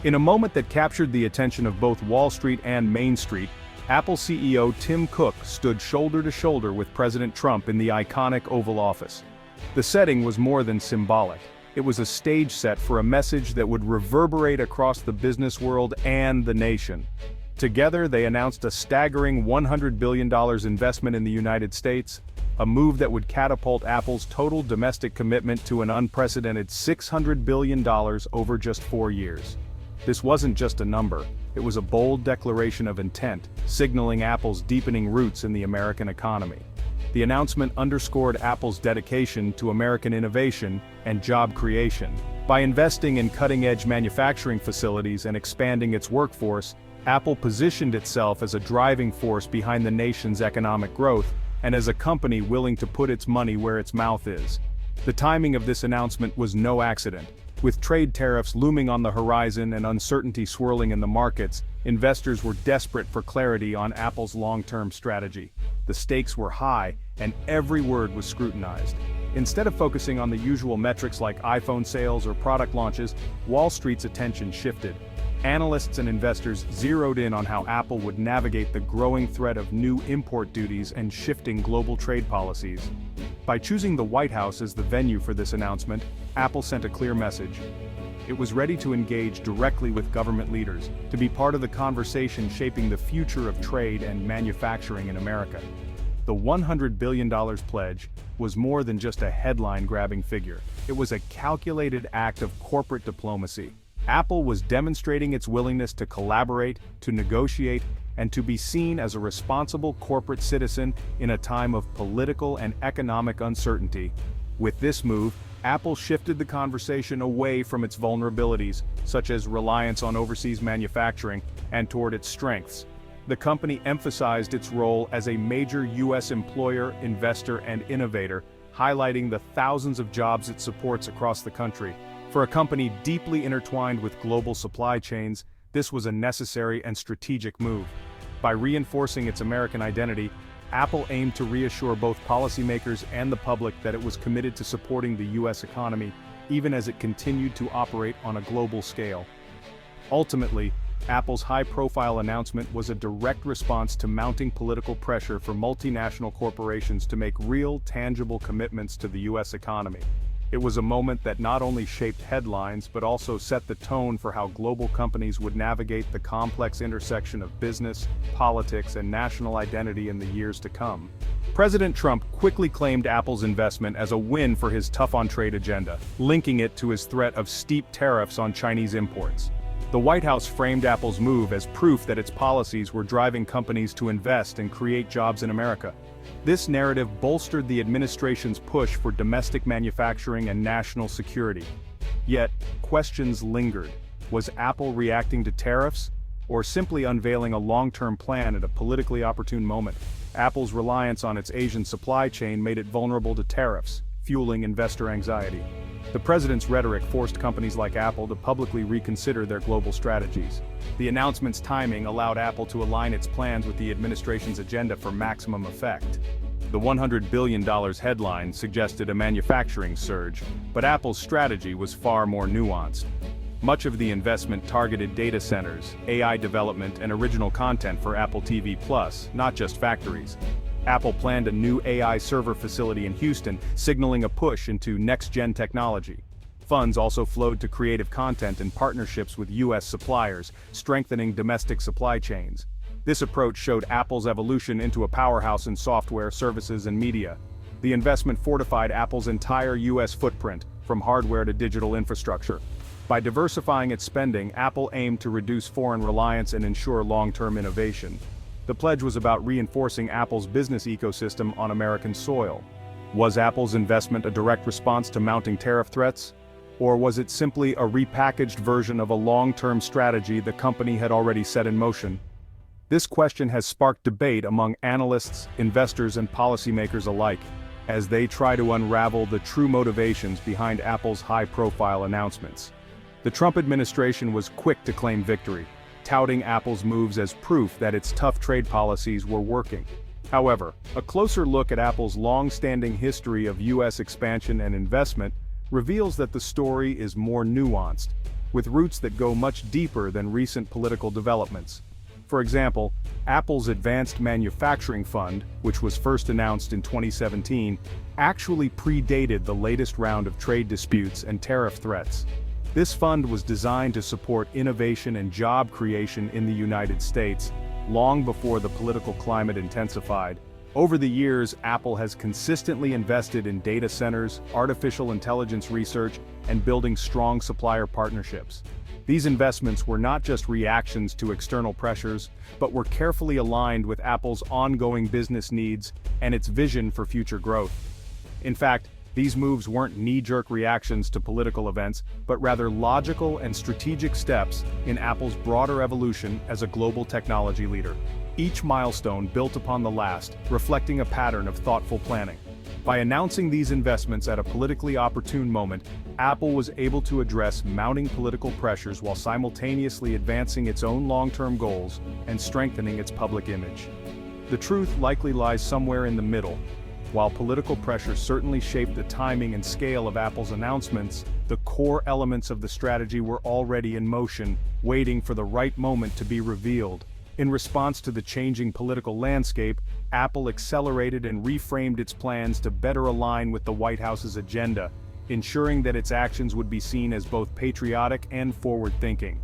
In a moment that captured the attention of both Wall Street and Main Street, Apple CEO Tim Cook stood shoulder to shoulder with President Trump in the iconic Oval Office. The setting was more than symbolic. It was a stage set for a message that would reverberate across the business world and the nation. Together, they announced a staggering $100 billion investment in the United States, a move that would catapult Apple's total domestic commitment to an unprecedented $600 billion over just 4 years. This wasn't just a number, it was a bold declaration of intent, signaling Apple's deepening roots in the American economy. The announcement underscored Apple's dedication to American innovation and job creation. By investing in cutting-edge manufacturing facilities and expanding its workforce, Apple positioned itself as a driving force behind the nation's economic growth, and as a company willing to put its money where its mouth is. The timing of this announcement was no accident. With trade tariffs looming on the horizon and uncertainty swirling in the markets, investors were desperate for clarity on Apple's long-term strategy. The stakes were high, and every word was scrutinized. Instead of focusing on the usual metrics like iPhone sales or product launches, Wall Street's attention shifted. Analysts and investors zeroed in on how Apple would navigate the growing threat of new import duties and shifting global trade policies. By choosing the White House as the venue for this announcement, Apple sent a clear message. It was ready to engage directly with government leaders, to be part of the conversation shaping the future of trade and manufacturing in America. The $100 billion pledge was more than just a headline-grabbing figure. It was a calculated act of corporate diplomacy. Apple was demonstrating its willingness to collaborate, to negotiate, and to be seen as a responsible corporate citizen in a time of political and economic uncertainty. With this move, Apple shifted the conversation away from its vulnerabilities, such as reliance on overseas manufacturing, and toward its strengths. The company emphasized its role as a major U.S. employer, investor, and innovator, highlighting the thousands of jobs it supports across the country. For a company deeply intertwined with global supply chains, this was a necessary and strategic move. By reinforcing its American identity, Apple aimed to reassure both policymakers and the public that it was committed to supporting the U.S. economy, even as it continued to operate on a global scale. Ultimately, Apple's high-profile announcement was a direct response to mounting political pressure for multinational corporations to make real, tangible commitments to the U.S. economy. It was a moment that not only shaped headlines but also set the tone for how global companies would navigate the complex intersection of business, politics, and national identity in the years to come. President Trump quickly claimed Apple's investment as a win for his tough-on-trade agenda, linking it to his threat of steep tariffs on Chinese imports. The White House framed Apple's move as proof that its policies were driving companies to invest and create jobs in America. This narrative bolstered the administration's push for domestic manufacturing and national security. Yet, questions lingered. Was Apple reacting to tariffs, or simply unveiling a long-term plan at a politically opportune moment? Apple's reliance on its Asian supply chain made it vulnerable to tariffs, fueling investor anxiety. The president's rhetoric forced companies like Apple to publicly reconsider their global strategies. The announcement's timing allowed Apple to align its plans with the administration's agenda for maximum effect. The $100 billion headline suggested a manufacturing surge, but Apple's strategy was far more nuanced. Much of the investment targeted data centers, AI development, and original content for Apple TV+, not just factories. Apple planned a new AI server facility in Houston, signaling a push into next-gen technology. Funds also flowed to creative content and partnerships with U.S. suppliers, strengthening domestic supply chains. This approach showed Apple's evolution into a powerhouse in software, services, and media. The investment fortified Apple's entire U.S. footprint, from hardware to digital infrastructure. By diversifying its spending, Apple aimed to reduce foreign reliance and ensure long-term innovation. The pledge was about reinforcing Apple's business ecosystem on American soil. Was Apple's investment a direct response to mounting tariff threats? Or was it simply a repackaged version of a long-term strategy the company had already set in motion? This question has sparked debate among analysts, investors, and policymakers alike, as they try to unravel the true motivations behind Apple's high-profile announcements. The Trump administration was quick to claim victory, touting Apple's moves as proof that its tough trade policies were working. However, a closer look at Apple's long-standing history of U.S. expansion and investment reveals that the story is more nuanced. with roots that go much deeper than recent political developments. For example, Apple's Advanced Manufacturing Fund, which was first announced in 2017, actually predated the latest round of trade disputes and tariff threats. This fund was designed to support innovation and job creation in the United States, long before the political climate intensified. Over the years, Apple has consistently invested in data centers, artificial intelligence research, and building strong supplier partnerships. These investments were not just reactions to external pressures, but were carefully aligned with Apple's ongoing business needs and its vision for future growth. In fact, these moves weren't knee-jerk reactions to political events, but rather logical and strategic steps in Apple's broader evolution as a global technology leader. Each milestone built upon the last, reflecting a pattern of thoughtful planning. By announcing these investments at a politically opportune moment, Apple was able to address mounting political pressures while simultaneously advancing its own long-term goals and strengthening its public image. The truth likely lies somewhere in the middle. While political pressure certainly shaped the timing and scale of Apple's announcements, the core elements of the strategy were already in motion, waiting for the right moment to be revealed. In response to the changing political landscape, Apple accelerated and reframed its plans to better align with the White House's agenda, ensuring that its actions would be seen as both patriotic and forward-thinking.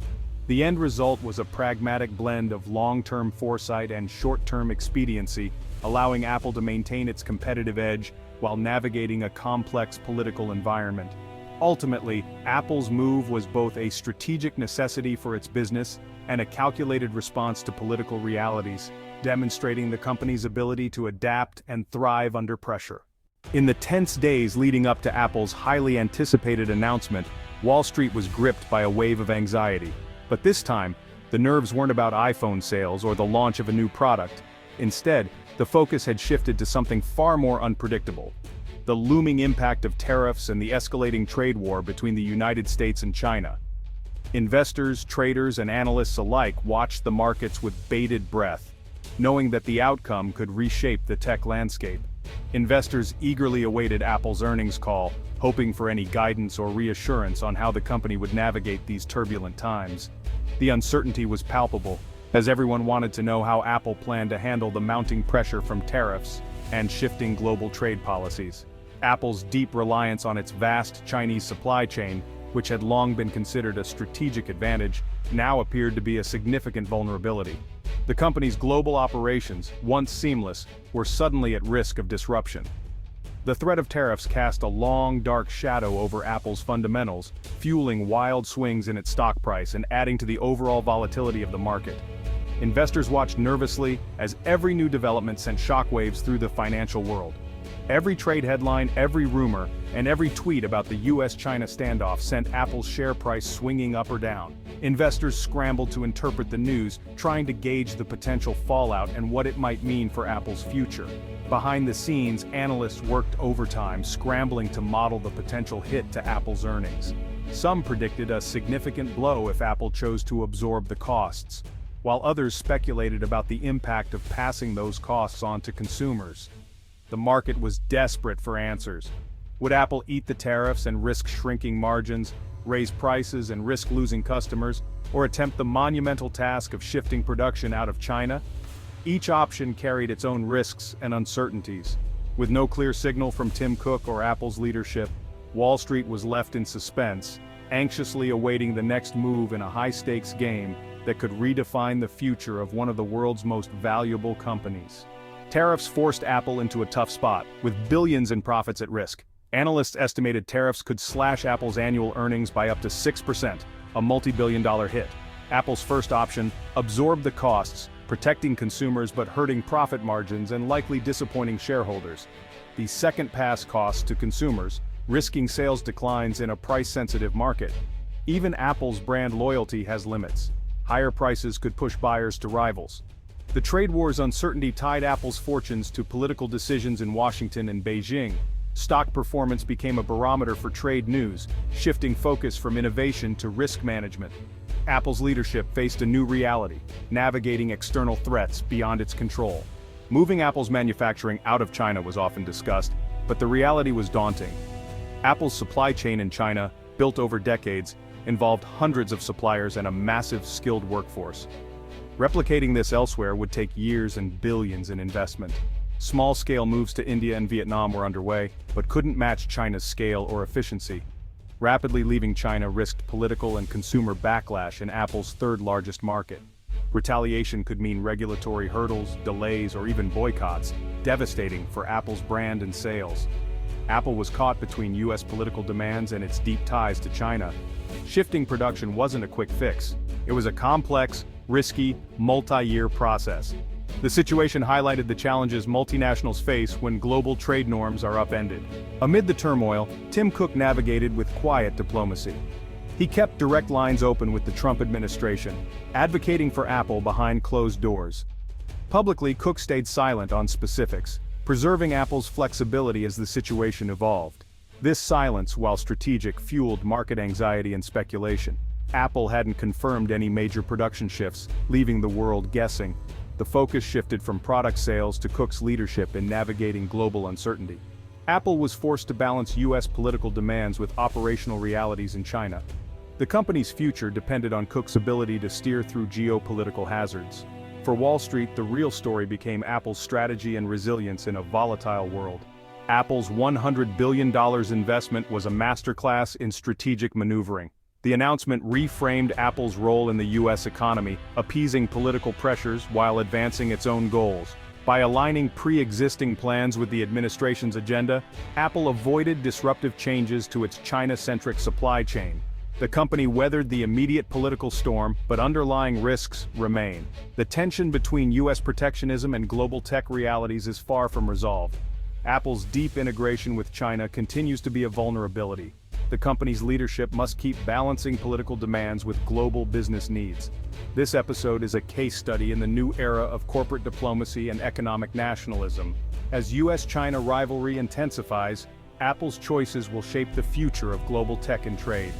The end result was a pragmatic blend of long-term foresight and short-term expediency, allowing Apple to maintain its competitive edge while navigating a complex political environment. Ultimately, Apple's move was both a strategic necessity for its business and a calculated response to political realities, demonstrating the company's ability to adapt and thrive under pressure. In the tense days leading up to Apple's highly anticipated announcement, Wall Street was gripped by a wave of anxiety. But this time, the nerves weren't about iPhone sales or the launch of a new product. Instead, the focus had shifted to something far more unpredictable: the looming impact of tariffs and the escalating trade war between the United States and China. Investors, traders, and analysts alike watched the markets with bated breath, knowing that the outcome could reshape the tech landscape. Investors eagerly awaited Apple's earnings call, hoping for any guidance or reassurance on how the company would navigate these turbulent times. The uncertainty was palpable, as everyone wanted to know how Apple planned to handle the mounting pressure from tariffs and shifting global trade policies. Apple's deep reliance on its vast Chinese supply chain, which had long been considered a strategic advantage, now appeared to be a significant vulnerability. The company's global operations, once seamless, were suddenly at risk of disruption. The threat of tariffs cast a long, dark shadow over Apple's fundamentals, fueling wild swings in its stock price and adding to the overall volatility of the market. Investors watched nervously as every new development sent shockwaves through the financial world. Every trade headline, every rumor, and every tweet about the US-China standoff sent Apple's share price swinging up or down. Investors scrambled to interpret the news, trying to gauge the potential fallout and what it might mean for Apple's future. Behind the scenes, analysts worked overtime, scrambling to model the potential hit to Apple's earnings. Some predicted a significant blow if Apple chose to absorb the costs, while others speculated about the impact of passing those costs on to consumers. The market was desperate for answers. Would Apple eat the tariffs and risk shrinking margins, raise prices and risk losing customers, or attempt the monumental task of shifting production out of China? Each option carried its own risks and uncertainties. With no clear signal from Tim Cook or Apple's leadership, Wall Street was left in suspense, anxiously awaiting the next move in a high-stakes game that could redefine the future of one of the world's most valuable companies. Tariffs forced Apple into a tough spot, with billions in profits at risk. Analysts estimated tariffs could slash Apple's annual earnings by up to 6%, a multi-billion-dollar hit. Apple's first option: absorb the costs, protecting consumers but hurting profit margins and likely disappointing shareholders. The second pass costs to consumers, risking sales declines in a price-sensitive market. Even Apple's brand loyalty has limits. Higher prices could push buyers to rivals. The trade war's uncertainty tied Apple's fortunes to political decisions in Washington and Beijing. Stock performance became a barometer for trade news, shifting focus from innovation to risk management. Apple's leadership faced a new reality, navigating external threats beyond its control. Moving Apple's manufacturing out of China was often discussed, but the reality was daunting. Apple's supply chain in China, built over decades, involved hundreds of suppliers and a massive skilled workforce. Replicating this elsewhere would take years and billions in investment. Small-scale moves to India and Vietnam were underway, but couldn't match China's scale or efficiency. Rapidly leaving China risked political and consumer backlash in Apple's third-largest market. Retaliation could mean regulatory hurdles, delays, or even boycotts, devastating for Apple's brand and sales. Apple was caught between US political demands and its deep ties to China. Shifting production wasn't a quick fix. It was a complex, risky, multi-year process. The situation highlighted the challenges multinationals face when global trade norms are upended. Amid the turmoil, Tim Cook navigated with quiet diplomacy. He kept direct lines open with the Trump administration, advocating for Apple behind closed doors. Publicly, Cook stayed silent on specifics, preserving Apple's flexibility as the situation evolved. This silence, while strategic, fueled market anxiety and speculation. Apple hadn't confirmed any major production shifts, leaving the world guessing. The focus shifted from product sales to Cook's leadership in navigating global uncertainty. Apple was forced to balance US political demands with operational realities in China. The company's future depended on Cook's ability to steer through geopolitical hazards. For Wall Street, the real story became Apple's strategy and resilience in a volatile world. Apple's $100 billion investment was a masterclass in strategic maneuvering. The announcement reframed Apple's role in the US economy, appeasing political pressures while advancing its own goals. By aligning pre-existing plans with the administration's agenda, Apple avoided disruptive changes to its China-centric supply chain. The company weathered the immediate political storm, but underlying risks remain. The tension between US protectionism and global tech realities is far from resolved. Apple's deep integration with China continues to be a vulnerability. The company's leadership must keep balancing political demands with global business needs. This episode is a case study in the new era of corporate diplomacy and economic nationalism. As US-China rivalry intensifies, Apple's choices will shape the future of global tech and trade.